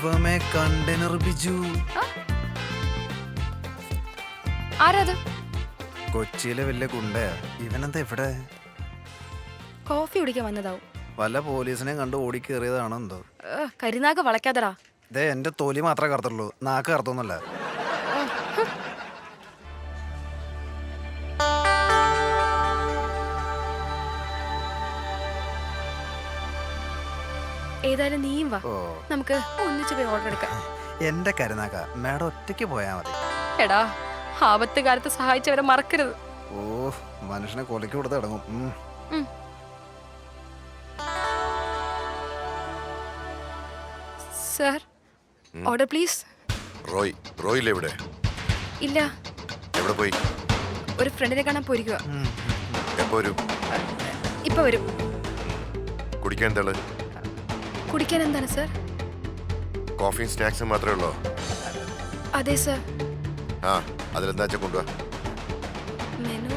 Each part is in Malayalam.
ദൈവമേ കണ്ടെയ്നർ ബിജു. ആരാത്? കൊച്ചിയിലെ വലിയ ഗുണ്ടയാ. ഇവനെന്താ ഇവിടെ? കോഫി കുടിക്കാൻ വന്നതാവും. വല്ല പോലീസിനെ കണ്ട് ഓടിക്കേറിയതാണോ എന്തോ. കരിനാക്ക് വളയ്ക്കാതടാ. ഇതേ എന്റെ തൊലി മാത്രമേ കറുത്തുള്ളൂ, നാക്ക് കറുത്തൊന്നുമല്ല. ഏതായാലും നീയും വാ, ഓ നമുക്ക് ഒന്നിച്ച് പോയി ഓർഡർ എടുക്കാം. എന്റെ കരുനാക്ക, മാഡം ഒറ്റയ്ക്ക് പോയാ മതി. എടാ, ആപത്ത് കാലത്ത് സഹായിച്ചവരെ മറക്കരുത്. ഓ മനുഷ്യനെ കൊലക്ക് കൊടുത്ത് ഇടങ്ങും. Sir, order please. റോയിൽ എവിടെ? ഇല്ല, എവിടെ പോയി? ഒരു ഫ്രണ്ടിനെ കാണാൻ പോയിരിക്കുക. എപ്പോ വരും? ഇപ്പൊ വരും. കുടിക്കാൻ എന്താണ്? കുടിക്കാൻ എന്താണ് സർ? കോഫിയും സ്നാക്സും മാത്രമേ ഉള്ളോ? അതെ സർ. ആ, അതിലെന്താ വെച്ചാൽ കൊണ്ടുവാ. Menu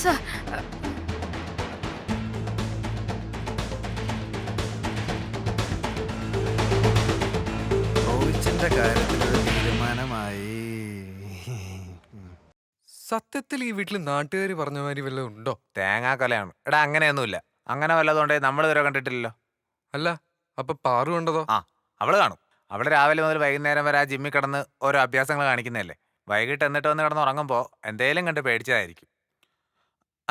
sir. റോയിച്ചിന്റെ കാര്യത്തിൽ തീരുമാനമായി. സത്യത്തിൽ ഈ വീട്ടിൽ നാട്ടുകാർ പറഞ്ഞ മാതിരി വല്ലതും ഉണ്ടോ? തേങ്ങാക്കൊലയാണ്. എടാ അങ്ങനെയൊന്നുമില്ല. അങ്ങനെ വല്ലതുകൊണ്ടേ നമ്മൾ ഇതുവരെ കണ്ടിട്ടില്ലല്ലോ. അല്ല, അപ്പൊ പാറു കണ്ടതോ? ആ, അവള് കാണും. അവള് രാവിലെ മുതൽ വൈകുന്നേരം വരെ ആ ജിമ്മിൽ കിടന്ന് ഓരോ അഭ്യാസങ്ങൾ കാണിക്കുന്നതല്ലേ. വൈകിട്ട് എന്നിട്ട് വന്ന് കിടന്ന് ഉറങ്ങുമ്പോൾ എന്തേലും കണ്ട് പേടിച്ചതായിരിക്കും.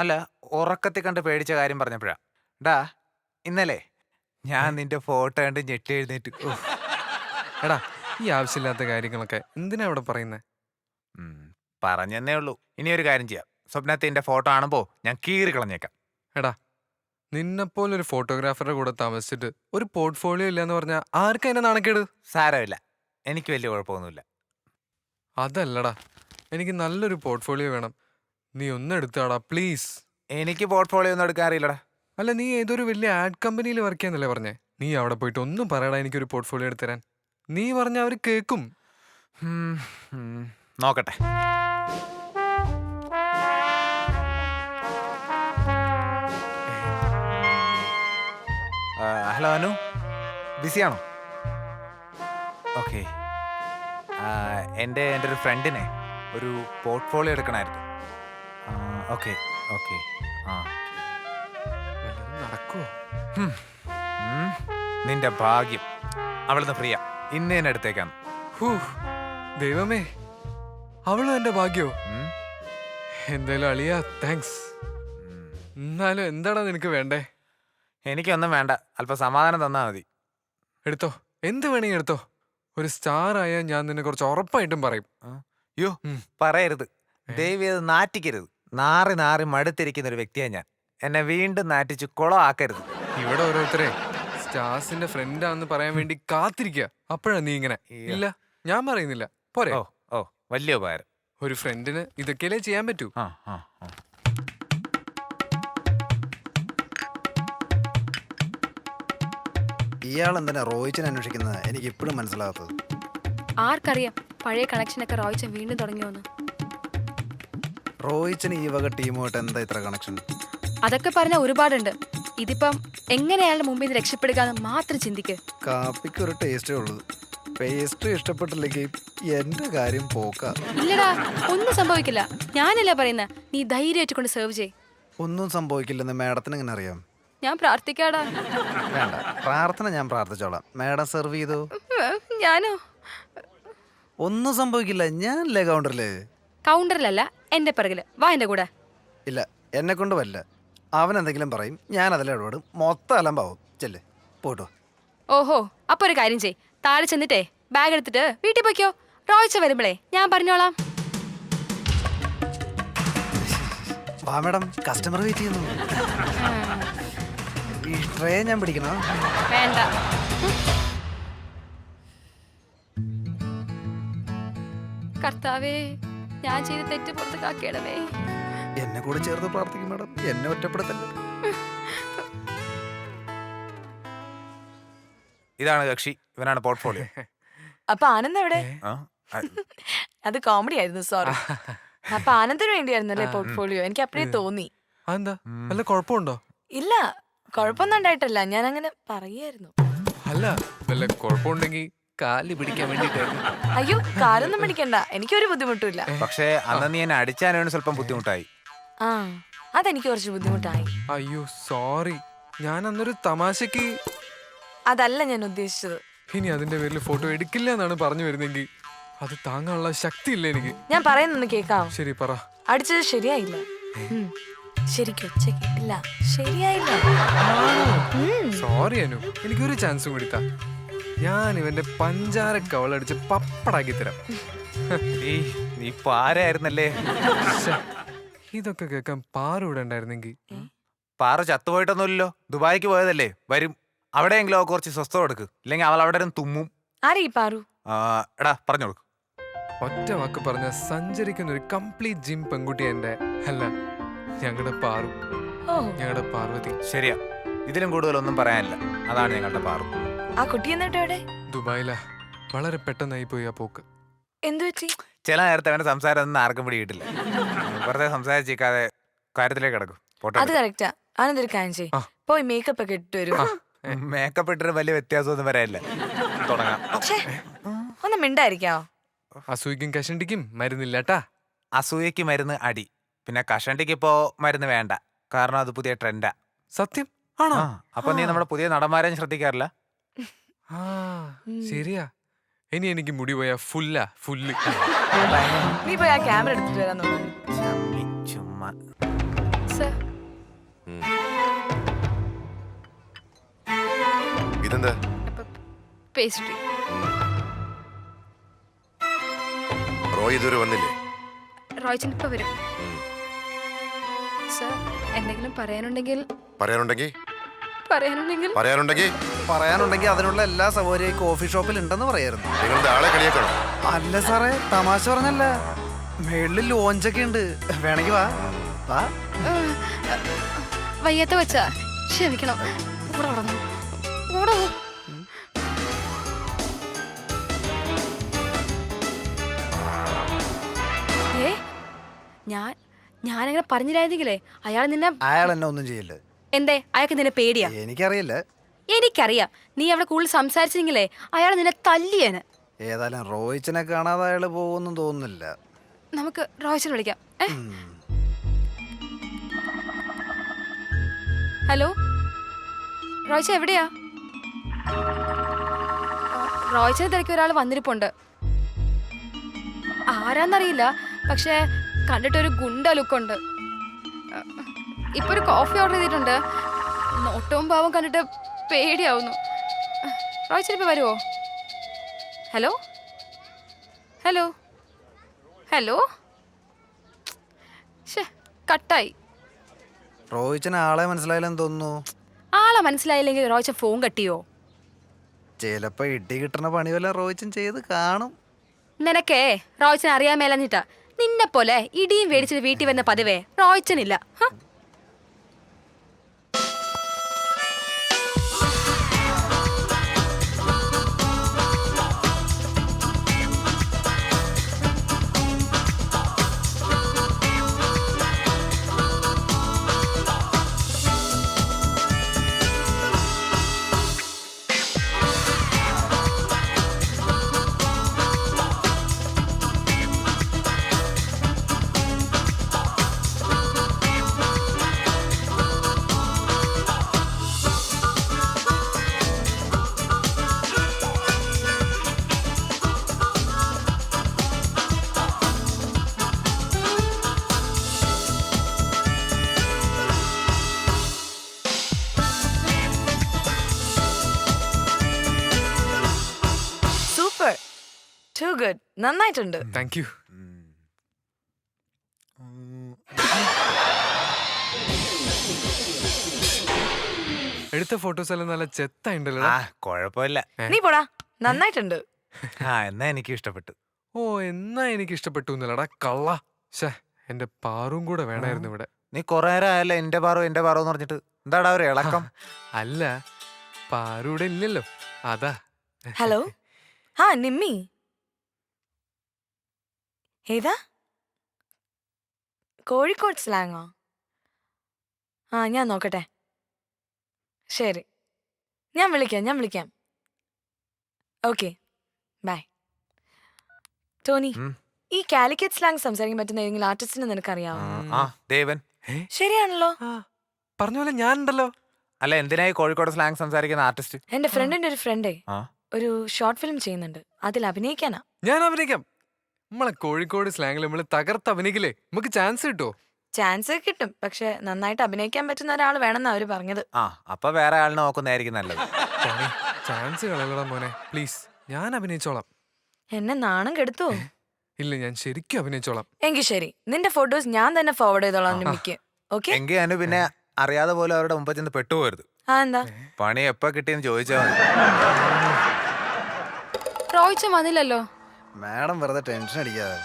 അല്ല, ഉറക്കത്തിൽ കണ്ട് പേടിച്ച കാര്യം പറഞ്ഞപ്പോഴാ, ഡാ ഇന്നലെ ഞാൻ നിന്റെ ഫോട്ടോ കണ്ട് ഞെട്ടി എഴുന്നേറ്റ്. എടാ, ഈ ആവശ്യമില്ലാത്ത കാര്യങ്ങളൊക്കെ എന്തിനാ ഇവിടെ പറയുന്നേ? പറഞ്ഞെന്നേ ഉള്ളൂ. ഇനി ഒരു കാര്യം ചെയ്യാം. സ്വപ്നത്തിന്റെ ഫോട്ടോ ആണുമ്പോ ഞാൻ കീറി കളഞ്ഞേക്കാം. എടാ, നിന്നെപ്പോലൊരു ഫോട്ടോഗ്രാഫറുടെ കൂടെ താമസിച്ചിട്ട് ഒരു പോർട്ട്ഫോളിയോ ഇല്ലാന്ന് പറഞ്ഞാൽ ആർക്കും അതിന്റെ നാണക്കേട്? സാരമില്ല, എനിക്ക് വലിയ കുഴപ്പമൊന്നുമില്ല. അതല്ലടാ, എനിക്ക് നല്ലൊരു പോർട്ട്ഫോളിയോ വേണം. നീ ഒന്ന് എടുത്താടാ പ്ലീസ്. എനിക്ക് പോർട്ട്ഫോളിയോ ഒന്നും എടുക്കാൻ അറിയില്ലടാ. അല്ല, നീ ഏതൊരു വലിയ ആഡ് കമ്പനിയിൽ വർക്ക് ചെയ്യാന്നല്ലേ പറഞ്ഞേ? നീ അവിടെ പോയിട്ട് ഒന്നും പറയടാ എനിക്കൊരു പോർട്ട്ഫോളിയോ എടുത്തരാൻ. നീ പറഞ്ഞ അവർ കേൾക്കും. നോക്കട്ടെ. ഹലോ അനു, ബിസിയാണോ? ഓക്കെ, എൻ്റെ ഒരു ഫ്രണ്ടിനെ ഒരു പോർട്ട്ഫോളിയോ എടുക്കണമായിരുന്നു. Okay okay. ആ, വല്ലതും നടക്കുവോ? നിന്റെ ഭാഗ്യം. അവിടുന്ന് ഫ്രീയാ. ഇന്ന് തന്നെ എടുത്തേക്കാണ്. ദൈവമേ, അവളും എന്റെ ഭാഗ്യോ? എന്തായാലും അളിയാ, താങ്ക്സ്. എന്നാലും എന്താടാ നിനക്ക് വേണ്ടേ? എനിക്കൊന്നും വേണ്ട, അല്പം സമാധാനം തന്നാ മതി. എടുത്തോ, എന്ത് വേണമെങ്കിൽ എടുത്തോ. ഒരു സ്റ്റാർ ആയ ഞാൻ നിന്നെ കുറച്ച് ഉറപ്പായിട്ടും പറയും. യോ, പറയരുത് ദേവി, അത് നാറ്റിക്കരുത്. നാറി നാറി മടുത്തിരിക്കുന്ന ഒരു വ്യക്തിയാണ് ഞാൻ. എന്നെ വീണ്ടും നാറ്റിച്ച് കുളമാക്കരുത്. ഇവിടെ ഓരോരുത്തരെ സ്റ്റാർസിന്റെ ഫ്രണ്ടാന്ന് പറയാൻ വേണ്ടി കാത്തിരിക്കുക. അപ്പോഴാ നീ ഇങ്ങനെ. ഇല്ല, ഞാൻ പറയുന്നില്ല. പോരെ? ഓ ഓ, വലിയ ഉപകാരം. ഒരു ഫ്രണ്ടിന് ഇതൊക്കെയല്ലേ ചെയ്യാൻ പറ്റൂ. ആ ആ ആ. ഇയാൾ എന്തിനാ റോയിച്ചിനെ അന്വേഷിക്കുന്നത്? എനിക്ക് ഇപ്പോഴും മനസ്സിലാകാത്തത്. ആർക്കറിയാം, പഴയ കണക്ഷനൊക്കെ റോയിച്ചൻ വീണ്ടും തുടങ്ങിയോന്ന്. റോയിച്ചിന് ഈ വക ടീമുമായിട്ട് എന്താ ഇത്ര കണക്ഷൻ? അതൊക്കെ പറഞ്ഞ ഒരുപാടുണ്ട്. ഇതിപ്പം എങ്ങനെ അയാളുടെ മുമ്പിൽ നിന്ന് രക്ഷപ്പെടുകാന്ന് മാത്രം ചിന്തിക്ക്. കാപ്പിക്ക് ഒരു ടേസ്റ്റേ ഉള്ളൂ. പേസ്ട്രി ഇഷ്ടപ്പെട്ടില്ലെങ്കിൽ എന്റെ കാര്യം പോക്ക. ഇല്ലടാ, ഒന്നും സംഭവിക്കില്ല. ഞാനല്ല പറയുന്ന, നീ ധൈര്യമായിട്ട് കൊണ്ട് സെർവ് ചെയ്. ഒന്നും സംഭവിക്കില്ലെന്ന് മാഡത്തിന് എങ്ങനെ അറിയാം? ഞാൻ പ്രാർത്ഥിക്കാടാ. വേണ്ട, പ്രാർത്ഥന ഞാൻ പ്രാർത്ഥിച്ചോളാം. മാഡം സെർവ് ചെയ്തു. ഞാനോ? ഒന്നും സംഭവിക്കില്ല, ഞാനല്ലേ കൗണ്ടറില്. കൗണ്ടറിലല്ല, എന്റെ പിറകില് വാ. എന്റെ കൂടെ ഇല്ല, എന്നെ കൊണ്ട് വല്ല. അവൻ എന്തെങ്കിലും പറയും, ഞാൻ അതിൽ ഇടപെടും. മൊത്തം അലമ്പാവും. ചെല്ലേ, പോട്ടോ. ഓഹോ, അപ്പൊ ഒരു കാര്യം ചെയ്. താഴെ ചെന്നിട്ടേ ബാഗ് എടുത്തിട്ട് വീട്ടിൽ പോയിക്കോ. റോയിച്ച വരുമ്പളേ ഞാൻ പറഞ്ഞോളാം. വാ മാഡം, കസ്റ്റമർ വെയിറ്റ് ചെയ്യുന്നു. ഈ ട്രേ ഞാൻ പിടിക്കണോ? വേണ്ട. കർത്താവേ, ഞാൻ ചെയ്ത തെറ്റ് പുറത്ത് കാക്കിയിടമേ. എന്നെ കൂടെ ചേർത്ത് പ്രാർത്ഥിക്കും മാഡം, എന്നെ ഒറ്റപ്പെടുത്തല്ലേ. ഇതാണ് കക്ഷി, ഇവനാണ് പോർട്ട്ഫോളിയോ. അപ്പൊ ആനന്ദ് എവിടെ? അത് കോമഡി ആയിരുന്നു, സോറി. അപ്പൊ ആനന്ദിന് വേണ്ടിയായിരുന്നല്ലേ പോർട്ട്ഫോളിയോ? എനിക്ക് അപ്പഴേ തോന്നി. അതെന്താ, വല്ല കുഴപ്പമുണ്ടോ? ഇല്ല, കുഴപ്പമൊന്നും ഉണ്ടായിട്ടല്ല, ഞാൻ അങ്ങനെ പറയായിരുന്നു. അല്ല വല്ല കുഴപ്പമുണ്ടെങ്കിൽ കാല് പിടിക്കാൻ വേണ്ടിട്ടായിരുന്നു. അയ്യോ കാലൊന്നും പിടിക്കണ്ട, എനിക്കൊരു ബുദ്ധിമുട്ടില്ല. പക്ഷേ അന്ന് നീ എന്നെ അടിച്ചാനോട് സ്വല്പം ബുദ്ധിമുട്ടായി. ആ അതെനിക്ക് കുറച്ച് ബുദ്ധിമുട്ടായി. അയ്യോ സോറി, ഞാൻ അന്നൊരു തമാശക്ക്. അതല്ല ഞാൻ ഉദ്ദേശിച്ചത്. ഇനി അതിന്റെ പേരിൽ ഫോട്ടോ എടുക്കില്ല എന്നാണ് പറഞ്ഞു വരുന്നെങ്കിൽ അത് താങ്ങാനുള്ള ശക്തി ഇല്ല എനിക്ക്. ഞാൻ പറയുന്നൊന്ന് കേക്കാവോ? ശരി പറ. അടിച്ചത് ശരിയായില്ല. ശരിക്കും ഒച്ച കേട്ടില്ല, ശരിയായില്ല. സോറി അനു, എനിക്കൊരു ചാൻസും കൂടി താ. ഞാൻ ഇവന്റെ പഞ്ചാര കവളടിച്ച് പപ്പടാക്കി തരാം. നീ പാരായിരുന്നല്ലേ? ശ്ശെ, ഇതൊക്കെ കേൾക്കാൻ പാറ ഇവിടെ ഉണ്ടായിരുന്നെങ്കിൽ. പാറ ചത്തുപോയിട്ടൊന്നുമില്ലല്ലോ, ദുബായിക്ക് പോയതല്ലേ, വരും. അവിടെയെങ്കിലും അവൾക്ക് കുറച്ച് സ്വസ്ഥത കൊടുക്ക്, ഇല്ലെങ്കിൽ അവൾ അവിടെ ഇരുന്ന് തുമ്മും. ആരീ പാറു? എടാ പറഞ്ഞു കൊടുക്ക്. ഒറ്റ വാക്ക് പറഞ്ഞ സഞ്ചരിക്കുന്ന ഒരു കംപ്ലീറ്റ് ജിം പെൺകുട്ടി എന്റെ. അല്ല, ഞങ്ങളുടെ പാറു, ഓ ഞങ്ങളുടെ പാർവതി. ശരിയാ, ഇതിലും കൂടുതലൊന്നും പറയാനില്ല. അതാണ് ഞങ്ങളുടെ പാറു. ആ കുട്ടി എന്നിട്ട് എവിടെ? ദുബായിലാ. വളരെ പെട്ടെന്നായി പോയി ആ പോക്ക്. എന്തു പറ്റി? ചില നേരത്തെ അവന്റെ സംസാരം ഒന്നും ആർക്കും പിടിയിട്ടില്ല. വെറുതെ സംസാരിച്ചിരിക്കാതെ കാര്യത്തിലേക്ക് കിടക്കും. അത് കറക്റ്റാ. ആനന്ദൊരു കാര്യം ചെയ്യ്, ആ. പോയി മേക്കപ്പ് ഒക്കെ ഇട്ട് വരും. മേക്കപ്പ് ഇട്ടിട്ട് വലിയ വ്യത്യാസമൊന്നും വരാനില്ല. തുടങ്ങാം. ഒന്ന് മിണ്ടായിരിക്കാവോ? അസൂയിക്കും കഷണ്ടിക്കും മരുന്നില്ലാട്ടാ. അസൂയക്ക് മരുന്ന് അടി, പിന്നെ കഷണ്ടിക്ക് ഇപ്പോ മരുന്ന് വേണ്ട, കാരണം അത് പുതിയ ട്രെൻഡാ. സത്യം ആണോ? അപ്പൊ നീ നമ്മുടെ പുതിയ നടന്മാരെയും ശ്രദ്ധിക്കാറില്ല? ആ ശരിയാ. ഇനി എനിക്ക് മുടി പോയാ ഫുല്ലാ ഫുള്ള്. നീ പോയി ആ ക്യാമറ എടുത്തിട്ട് വരാൻ നോക്കുന്നു. ചമ്മി ചുമ്മാ. സർ, ഇതെന്താ? പേസ്ട്രി. റോയ് ഇതുവരെ വന്നില്ലേ? റോയ്ച്ചൻ ഇപ്പൊ വരും. സർ, എന്തെങ്കിലും പറയാനുണ്ടെങ്കിൽ പറയാനുണ്ടെങ്കിൽ പറയാനുണ്ടെങ്കിൽ അതിനുള്ള എല്ലാ സൗകര്യവും കോഫി ഷോപ്പിൽ ഉണ്ടെന്ന് പറയായിരുന്നു. നിങ്ങളുടെ ആളെ കളിയാക്കണം. അല്ല സാറേ, തമാശ പറഞ്ഞല്ല. മേളിൽ ലോഞ്ചൊക്കെ ഉണ്ട്, വേണമെങ്കിൽ വാ വാ. വയ്യാത്ത വെച്ചാ ക്ഷമിക്കണം. ഇവിടെ വന്നു. ഇവിടെ വന്നു. ഏ, ഞാനങ്ങനെ പറഞ്ഞില്ലായിരുന്നെങ്കിലേ അയാൾ നിന്നെ. അയാൾ എന്നെ ഒന്നും ചെയ്യില്ല. എന്തേ, അയാൾക്ക് നിന്നെ പേടിയാ? എനിക്കറിയില്ല. എനിക്കറിയാം. നീ അവിടെ കൂടുതൽ സംസാരിച്ചെങ്കിലേ അയാൾ നിന്നെ തല്ലിയേന്. ഏതായാലും റോയിച്ചിനെ കാണാതെ അയാൾ പോകുമെന്നും തോന്നുന്നില്ല. നമുക്ക് റോയ്ച്ചനെ വിളിക്കാം. ഹലോ റോയ്ച്ച, എവിടെയാ? റോയ്ച്ചനെ തിരക്കി ഒരാൾ വന്നിരിപ്പുണ്ട്. ആരാന്നറിയില്ല, പക്ഷെ കണ്ടിട്ടൊരു ഗുണ്ട ലുക്കുണ്ട്. ഇപ്പൊ ഒരു കോഫി ഓർഡർ ചെയ്തിട്ടുണ്ട്. നോട്ടവും ഭാവം കണ്ടിട്ട് പേടിയാവുന്നു. റോയ്ച്ചൻ ഇപ്പൊ വരുമോ? ഹലോ ഹലോ ഹലോ, കട്ടായി. റോയിച്ചിന് ആളെ മനസ്സിലായില്ലെന്ന് തോന്നുന്നു. ആളെ മനസ്സിലായില്ലെങ്കിൽ റോയ്ച്ചൻ ഫോൺ കട്ടിയോ? ചിലപ്പോ ഇടി കിട്ടണ പണി വല്ല റോയിച്ചൻ ചെയ്ത് കാണും. നിനക്കേ റോയ്ച്ചൻ അറിയാൻ മേലഞ്ഞിട്ടാ. നിന്നെ പോലെ ഇടിയും മേടിച്ചിട്ട് വീട്ടിൽ വരുന്ന പതിവേ റോയ്ച്ചനില്ല. സൂപ്പർ, ടു ഗുഡ്, നന്നായിട്ടുണ്ട്. Thank you. എടുത്ത ഫോട്ടോസ് എല്ലാം നല്ല ചെത്തായിണ്ടല്ലോ. കൊഴപ്പില്ല. നീ പോടാ, നന്നായിട്ടുണ്ട്. എന്നാ എനിക്ക് ഇഷ്ടപ്പെട്ടു. ഓ, എന്നാ എനിക്ക് ഇഷ്ടപ്പെട്ടു എന്നല്ലടാ കള്ള. ശ്ശേ, എന്റെ പാറും കൂടെ വേണമായിരുന്നു ഇവിടെ. നീ കൊറേ നേരം ആയല്ലോ എന്റെ പാറോ എന്ന് പറഞ്ഞിട്ട്. എന്താടാ ഒരു ഇളക്കം? അല്ല, പാറു ഇവിടെ ഇല്ലല്ലോ, അതാ. ഹലോ, നിമ്മി ഏതാ? കോഴിക്കോട് സ്ലാങ്ങോ? ഞാൻ നോക്കട്ടെ. ശരി, ഞാൻ വിളിക്കാം. Okay bye. ടോണി, ഉം. ഈ കാലിക്കറ്റ് സ്ലാങ് സംസാരിക്കാൻ പറ്റുന്ന ഏതെങ്കിലും ആർട്ടിസ്റ്റിനെ നിനക്കറിയാമോ? ആ ദേവൻ. ശരിയാണല്ലോ. പറഞ്ഞ പോലെ ഞാനുണ്ടല്ലോ. അല്ല എന്തിനായി കോഴിക്കോട് സ്ലാങ് സംസാരിക്കുന്ന ആർട്ടിസ്റ്റ്? എന്റെ ഫ്രണ്ടിന്റെ ഒരു ഫ്രണ്ടേ ആ ഒരു ഷോർട്ട് ഫിലിം ചെയ്യുന്നുണ്ട്. അതിൽ അഭിനയിക്കാനാ. ഞാൻ അഭിനയിക്കാം. നമ്മളെ കോഴിക്കോട് സ്ലാങ്ങിൽ നമ്മള് തകർത്ത് അഭിനയിക്കില്ലേ? നമുക്ക് ചാൻസ് കിട്ടുമോ? ചാൻസ് കിട്ടും, പക്ഷെ നന്നായിട്ട് അഭിനയിക്കാൻ പറ്റുന്ന ഒരാൾ വേണമെന്നാ അവര് പറഞ്ഞത്. ആ അപ്പൊ വേറെ ആളിനെ നോക്കുന്നതായിരിക്കും നല്ലത്. ചാൻസ് കളയലടാ മോനെ, പ്ലീസ്. ഞാൻ അഭിനയിച്ചോളാം. എന്നെ നാണം കെടുത്തോ? ഇല്ല, ഞാൻ ശരിക്കും അഭിനയിച്ചോളാം. എങ്കിൽ ശരി, നിന്റെ ഫോട്ടോസ് ഞാൻ തന്നെ ഫോർവേഡ് ചെയ്തോളാം നിമിക്ക്. ഓക്കെ? എങ്കിൽ അനു പിന്നെ അറിയാതെ പോലും അവരുടെ മുമ്പ് ചെന്ന് പെട്ടുപോകരുത്. ആ എന്താ? പണി എപ്പോ കിട്ടിയെന്ന് ചോദിച്ചാൽ മതി. റോയിച്ച വന്നില്ലല്ലോ. മാഡം വെറുതെ ടെൻഷൻ അടിക്കാതെ.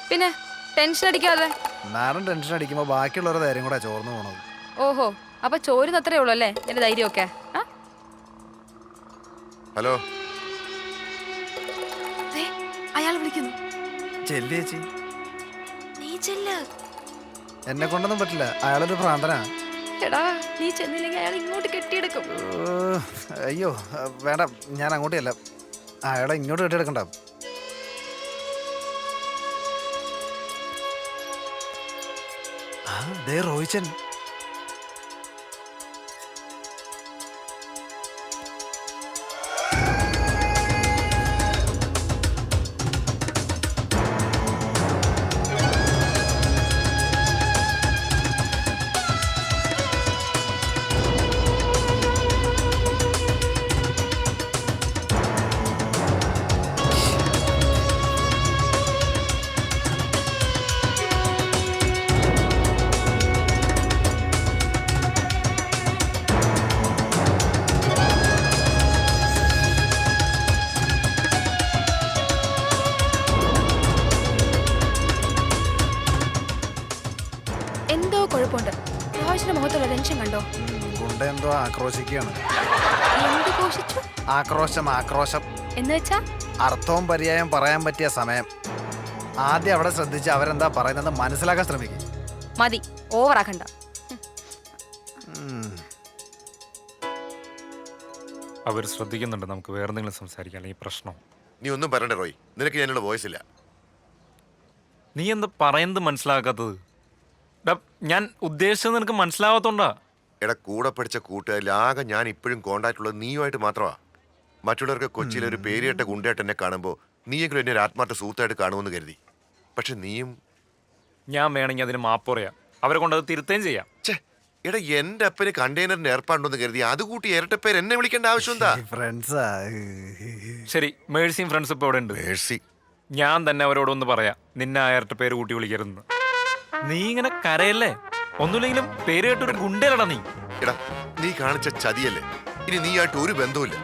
പിന്നെ ടെൻഷൻ അടിക്കാതെ. മാഡം ടെൻഷൻ അടിക്കുമ്പോൾ ബാക്കിയുള്ളവരുടെ ധൈര്യം കൂടെ ചോർന്നു പോണത്. ഓഹോ, അപ്പൊ ചോരുന്നത്രേ ഉള്ളൂ അല്ലേ എന്റെ ധൈര്യമൊക്കെ? ഹലോ, അയാൾ വിളിക്കുന്നു. ചെല്ലി ചേച്ചി, നീ ചെല്ല്. എന്നെ കൊണ്ടൊന്നും പറ്റില്ല, അയാളൊരു ഭ്രാന്തനാ. എടാ നീ ചെന്നില്ലെങ്കിൽ അയാൾ ഇങ്ങോട്ട് കെട്ടിയെടുക്കും. അയ്യോ വേണ്ട, ഞാൻ അങ്ങോട്ടല്ല, അയാളെ ഇങ്ങോട്ട് കെട്ടിയെടുക്കണ്ട. ദേ റോയിച്ചൻ. എന്തോ കുഴപ്പമുണ്ട്. റോയിച്ചിന്റെ മുഖത്തുള്ള ടെൻഷൻ കണ്ടോ? ഗുണ്ട എന്തോ ആക്രോശിക്കുകയാണ്. എന്ത് ഘോഷിച്ചു? ആക്രോശം, ആക്രോശം. എന്ന് വെച്ചാ അർത്ഥവും പര്യായം പറയാൻ പറ്റിയ സമയം. ആദ്യം അവിടെ ശ്രദ്ധിച്ച് അവരെന്താ പറയുന്നത് മനസ്സിലാക്കാൻ ശ്രമിക്കും. മതി, ഓവറാക്കണ്ട. അവർ ശ്രദ്ധിക്കുന്നുണ്ട്. നമുക്ക് വേറെ എന്തെങ്കിലും സംസാരിക്കാം, അല്ലെങ്കിൽ പ്രശ്നം. നീ ഒന്നും പറയണ്ട റോയ്, നിനക്ക് ഞാനുള്ള വോയിസ് ഇല്ല. നീ എന്താ പറയുന്നത് മനസ്സിലാക്കാത്തത്? ഞാൻ ഉദ്ദേശിച്ചത് നിനക്ക് മനസ്സിലാവാത്തോണ്ടാ. എടാ, കൂടെ പഠിച്ച കൂട്ടുകാരിൽ ആകെ ഞാൻ ഇപ്പോഴും കോണ്ടാക്ട് ഉള്ളത് നീയുമായിട്ട് മാത്രമാ. മറ്റുള്ളവർക്ക് കൊച്ചിയിലെ ഒരു പേരിയേട്ട ഗുണ്ടയായിട്ട് എന്നെ കാണുമ്പോൾ നീയെങ്കിലും എന്നെ ഒരു ആത്മാർത്ഥ സുഹൃത്തായിട്ട് കാണുമെന്ന് കരുതി. പക്ഷെ നീയും. ഞാൻ വേണമെങ്കിൽ അതിന് മാപ്പ് പറയാം, അവരെ കൊണ്ട് അത് തിരുത്തുകയും ചെയ്യാം. ഛേ, എടാ, എന്റെ അപ്പന് കണ്ടെയ്നറിന് ഏർപ്പാടുണ്ടെന്ന് കരുതി അത് കൂട്ടി ഇരട്ടപ്പേര് എന്നെ വിളിക്കേണ്ട ആവശ്യം എന്താ? ഫ്രണ്ട്സാ. ശരി, മേഴ്സിയും ഫ്രണ്ട്സ് ഇപ്പോൾ ഇവിടെ ഉണ്ട്. മേഴ്സി. ഞാൻ തന്നെ അവരോടൊന്ന് പറയാം, നിന്നെ ആ ഇരട്ട പേര് കൂട്ടി വിളിക്കരുതെന്ന്. നീ ഇങ്ങനെ കരയല്ലേ? ഒന്നുമില്ലെങ്കിലും പേര് കേട്ടൊരു ഗുണ്ടേലടാ നീ. എടാ, നീ കാണിച്ച ചതിയല്ലേ? ഇനി നീയായിട്ട് ഒരു ബന്ധവുമില്ല.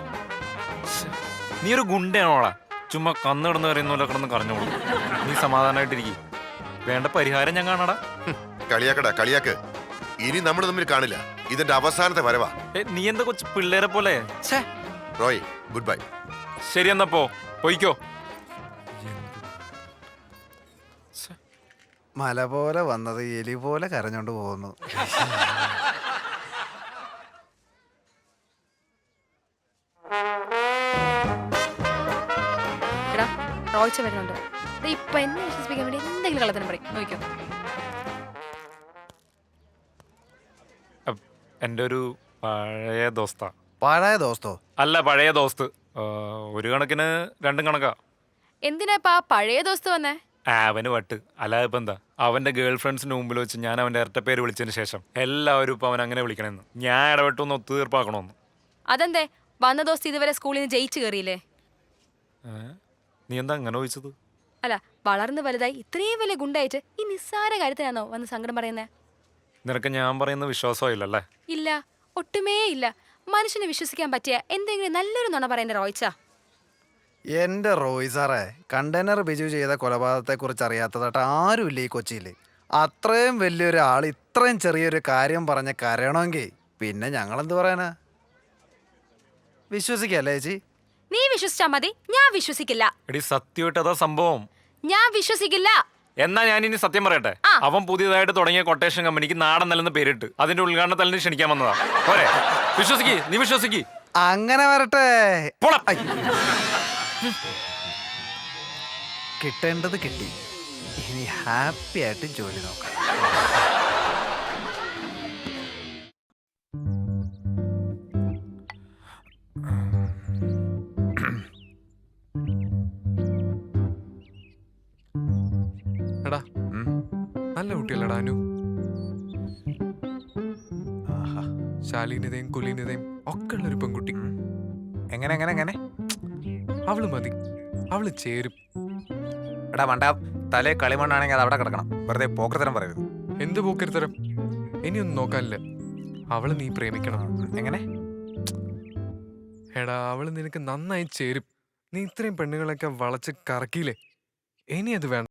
നീ ഒരു ഗുണ്ടയാണോളാ? ചുമ്മാ കന്ന് കിടന്ന് കറിയുന്നല്ലോ കിടന്ന് കറഞ്ഞോളൂ. നീ സമാധാനമായിട്ടിരിക്കും, വേണ്ട പരിഹാരം ഞാൻ കാണാടാ. കളിയാക്കടാ, കളിയാക്ക്. ഇനി നമ്മൾ തമ്മിൽ കാണില്ല, ഇതിന്റെ അവസാനത്തെ വരവാ. നീ എന്താ കൊച്ചു പിള്ളേരെ പോലെ? Roy, good bye. ശരി, എന്നാ പോയിക്കോ. മല പോലെ വന്നത് എലി പോലെ കരഞ്ഞോണ്ട് പോകുന്നു. എടാ റോയിച്ച വരുന്നുണ്ട്. ഇപ്പൊ എന്നെ വിശ്വസിപ്പിക്കാൻ വേണ്ടി എന്തെങ്കിലും കള്ളത്തിനും പറയും. നോക്കിക്കോ. എൻ്റെ ഒരു പഴയ ദോസ്താ. പഴയ ദോസ്തോ? അല്ല, പഴയ ദോസ്ത്. ഒരു കണക്കിന് രണ്ടും കണക്കാ. എന്തിനാ പഴയ ദോസ്ത് വന്നേ? അവന് വട്ട്. അല്ലാതെ ഇപ്പം എന്താ, അവൻ്റെ ഗേൾ ഫ്രണ്ട്സിന് മുമ്പിൽ വെച്ച് ഞാൻ അവൻ്റെ ഇരട്ടപ്പേര് വിളിച്ചതിന് ശേഷം എല്ലാവരും ഇപ്പം അവൻ അങ്ങനെ വിളിക്കണമെന്ന്. ഞാൻ ഇടപെട്ടൊന്ന് ഒത്തുതീർപ്പാക്കണമെന്ന്. അതെന്തേ? വന്ന ദോസ്ത് ഇതുവരെ സ്കൂളിൽ നിന്ന് ജയിച്ചു കയറിയില്ലേ? നീ എന്താ അങ്ങനെ ചോദിച്ചത്? അല്ല, വളർന്ന് വലുതായി ഇത്രയും വലിയ ഗുണ്ടായിട്ട് ഈ നിസ്സാര കാര്യത്തിനാണോ വന്ന് സങ്കടം പറയുന്നേ? നിനക്ക് ഞാൻ പറയുന്ന വിശ്വാസമില്ലല്ലേ? ഇല്ല, ഒട്ടുമേ ഇല്ല. മനുഷ്യനെ വിശ്വസിക്കാൻ പറ്റിയ എന്തെങ്കിലും നല്ലൊരു നുണ പറയുന്ന റോയിച്ചാ. എൻ്റെ റോയ് സാറേ, കണ്ടെയ്നർ ബിജു ചെയ്ത കൊലപാതകത്തെക്കുറിച്ച് അറിയാത്തതായിട്ട് ആരുമില്ല ഈ കൊച്ചിയിൽ. അത്രയും വലിയൊരു ആൾ ഇത്രയും ചെറിയൊരു കാര്യം പറഞ്ഞ് കരയണമെങ്കിൽ പിന്നെ ഞങ്ങളെന്ത് പറയാനാ? വിശ്വസിക്കല്ലേ ചേച്ചി? നീ വിശ്വസിച്ചാ മതി, ഞാൻ വിശ്വസിക്കില്ല. എടി, സത്യമായിട്ട് അതാ സംഭവം. ഞാൻ വിശ്വസിക്കില്ല. എന്നാ ഞാൻ ഇനി സത്യം പറയട്ടെ. അവൻ പുതിയതായിട്ട് തുടങ്ങിയ കൊട്ടേഷൻ കമ്പനിക്ക് നാടൻ നല്ലെന്ന് പേരിട്ട് അതിന്റെ ഉദ്ഘാടനത്തിന് ക്ഷണിക്കാൻ വന്നതാ. പോരെ? വിശ്വസിക്ക്, നീ വിശ്വസിക്ക്. അങ്ങനെ വരട്ടെ. പോടാ. കിട്ടേണ്ടത് കിട്ടി. ഇനി ഹാപ്പി ആയിട്ട് ജോലി നോക്കാം. എടാ നല്ല കുട്ടിയല്ലടാ അനു. ആഹാ. ശാലീനതയും കുലീനതയും ഒക്കെ ഉള്ളൊരു പെൺകുട്ടി. എങ്ങനെ എങ്ങനെ എങ്ങനെ അവള് മതി, അവള് ചേരും. എടാ മണ്ട, തലേ കളിമണ്ണാണെങ്കിൽ അത് അവിടെ കിടക്കണം. വെറുതെ പോക്കത്തരം പറയരുത്. എന്ത് പോക്കരുത്തരം? ഇനിയൊന്നും നോക്കാനില്ല. അവള് നീ പ്രേമിക്കണം. എങ്ങനെ? എടാ അവള് നിനക്ക് നന്നായി ചേരും. നീ ഇത്രയും പെണ്ണുങ്ങളൊക്കെ വളച്ച് കറക്കിയില്ലേ, ഇനി അത് വേണം.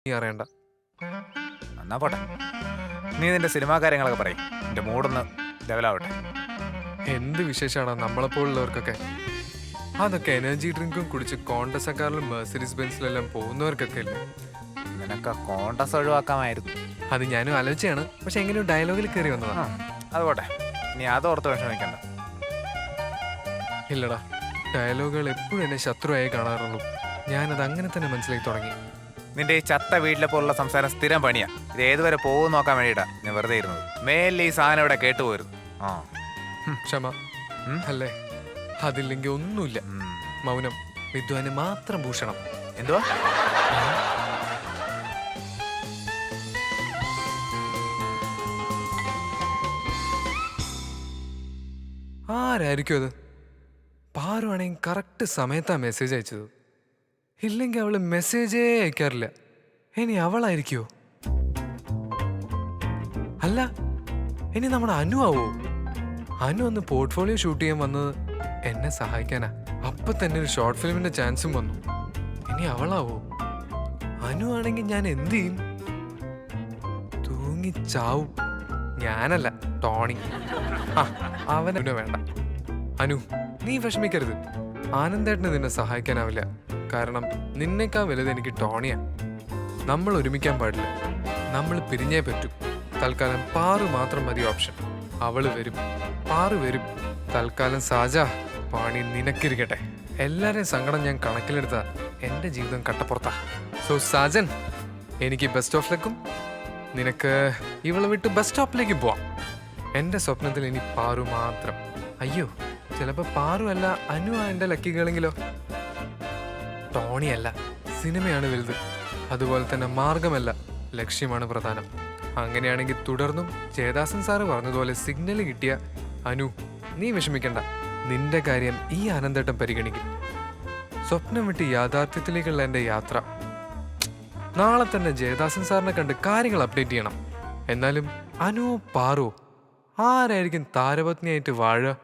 നീ അറിയണ്ട. എന്നാ പോട്ടെ, നീ നിന്റെ സിനിമാ കാര്യങ്ങളൊക്കെ പറയും. എന്റെ മൂടൊന്ന് ഡെവലാവട്ടെ. എന്ത് വിശേഷമാണ് നമ്മളെപ്പോലുള്ളവർക്കൊക്കെ? അതൊക്കെ എനർജി ഡ്രിങ്കും കുടിച്ച് കോണ്ടസക്കാരിലും മെർസിഡീസ് ബെൻസിലെല്ലാം പോകുന്നവർക്കൊക്കെ അല്ലേ? നിനക്ക് കോണ്ടസ് ഒഴിവാക്കാമായിരുന്നു. അത് ഞാനും ആലോചിച്ചാണ്, പക്ഷെ എങ്ങനെയോ ഡയലോഗിൽ കയറി വന്നതാ. അത് പോട്ടെ, നീ അതോർത്ത് വിഷമിക്കണ്ട. ഇല്ലടാ, ഡയലോഗുകൾ എപ്പോഴും എന്നെ ശത്രുവായി കാണാറുള്ളൂ. ഞാനത് അങ്ങനെ തന്നെ മനസ്സിലാക്കി തുടങ്ങി. നിന്റെ ഈ ചത്ത വീട്ടിലെ പോലുള്ള സംസാരം സ്ഥിരം പണിയാ. ഇത് ഏതുവരെ പോകും നോക്കാൻ വേണ്ടിയിട്ടാ ഞാൻ വെറുതെ ഇരുന്നത്. മേലിൽ ഈ സാധനം ഇവിടെ കേട്ടുപോയിരുന്നു. ആ ക്ഷമ അല്ലേ? അതില്ലെങ്കിൽ ഒന്നുമില്ല. മൗനം വിദ്വാന് മാത്രം ഭൂഷണം. എന്തുവാ? ആരായിരിക്കും അത്? പാറുവാണെങ്കിൽ കറക്റ്റ് സമയത്താ മെസ്സേജ് അയച്ചത്. ഇല്ലെങ്കിൽ അവള് മെസ്സേജേ അയക്കാറില്ല. ഇനി അവളായിരിക്കോ? അല്ല, ഇനി നമ്മുടെ അനു ആവോ? അനു ഒന്ന് പോർട്ട്ഫോളിയോ ഷൂട്ട് ചെയ്യാൻ വന്നത് എന്നെ സഹായിക്കാനാ. അപ്പൊ തന്നെ ഒരു ഷോർട്ട് ഫിലിമിന്റെ ചാൻസും വന്നു. ഇനി അവളാവോ? അനു ആണെങ്കിൽ ഞാൻ എന്ത് ചെയ്യും? തൂങ്ങിച്ചാവും. ഞാനല്ല, ടോണി. ആ അവനെ വേണ്ട. അനു നീ വിഷമിക്കരുത്. ആനന്ദേട്ടന് നിന്നെ സഹായിക്കാനാവില്ല. കാരണം നിന്നേക്കാൾ വലുത് എനിക്ക് ടോണിയാ. നമ്മൾ ഒരുമിക്കാൻ പാടില്ല. നമ്മൾ പിരിഞ്ഞേ പറ്റൂ. തൽക്കാലം പാറു മാത്രം മതി ഓപ്ഷൻ. അവള് വരും, പാറു വരും. തൽക്കാലം സാജ പാണി നിനക്കിരിക്കട്ടെ. എല്ലാരെയും സങ്കടം ഞാൻ കണക്കിലെടുത്താ എൻ്റെ ജീവിതം കട്ടപ്പുറത്താ. സോ സാജൻ, എനിക്ക് ബെസ്റ്റ് ഓഫ് ലക്കും. നിനക്ക് ഇവളെ വിട്ട് ബസ് സ്റ്റോപ്പിലേക്ക് പോവാം. എൻ്റെ സ്വപ്നത്തിൽ ഇനി പാറു മാത്രം. അയ്യോ, ചിലപ്പോൾ പാറു അല്ല അനു എൻ്റെ ലക്കികളെങ്കിലോ? ടോണിയല്ല, സിനിമയാണ് വലുത്. അതുപോലെ തന്നെ മാർഗമല്ല, ലക്ഷ്യമാണ് പ്രധാനം. അങ്ങനെയാണെങ്കിൽ തുടർന്നും ജയദാസൻ സാറ് പറഞ്ഞതുപോലെ സിഗ്നൽ കിട്ടിയ അനു നീ വിഷമിക്കണ്ട. നിന്റെ കാര്യം ഈ ആനന്ദേട്ടം പരിഗണിക്കും. സ്വപ്നം വിട്ട് യാഥാർത്ഥ്യത്തിലേക്കുള്ള എൻ്റെ യാത്ര. നാളെ തന്നെ ജയദാസൻ സാറിനെ കണ്ട് കാര്യങ്ങൾ അപ്ഡേറ്റ് ചെയ്യണം. എന്നാലും അനുവോ പാറോ ആരായിരിക്കും താരപത്നിയായിട്ട് വാഴുക?